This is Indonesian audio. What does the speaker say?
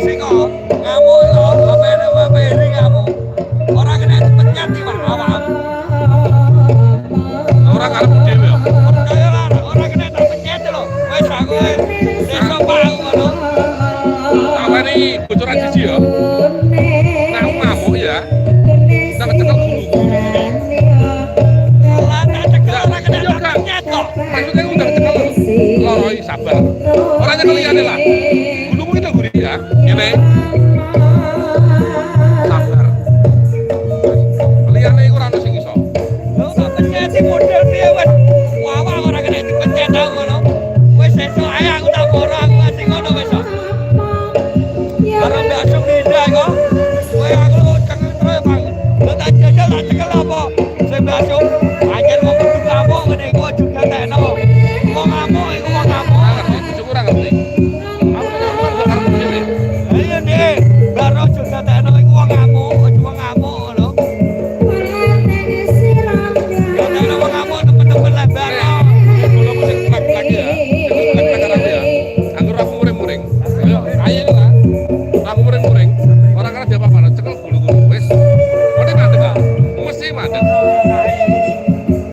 sing ngamuk lho, apa ini ngamuk. Ora kena dipencet iki, Pak, awak. Ora karep dhewe ya. Percaya ora kena tak pencet lho. Wis aku sesuk Pak ngono. Awake bocoran siji ya. Nah, ngamuk ya. Tak cekel guru-guru ini. Lah tak cekel ora kena tak pencet kok. Maksudnya udah cekel loroi sabar. Ora nyekel liyane lah. Gulumu kita guri ya. Ngene. Sabar. Liyane iku ora ono sing iso. Lho tak pencet model piye wis. Awak ora kena dipencet tau ngono. Wis sesuk ae aku tak poro aku ngasih ngono wis kok. Karo mbak Sumida kok. Kowe aku cengeng terus Bang. Lho tak jajal tak cekel apa? Sing mbak Sum anjen wong kudu ngamuk ngene iku juga tekno. Wong ngamuk iku wong ngamuk. Ora ngerti, bojoku ora ngerti. Aku ngamuk kok karep dhewe. Ayo deh, baru juga tekno iku wong ngamuk, wong ngamuk ngono. Ya tekno wong ngamuk temen-temen lebar. Kalau musik klak lagi ya. Klak-klak aja ya. Anggur aku muring-muring. Ayo, ayo lah. Aku muring-muring.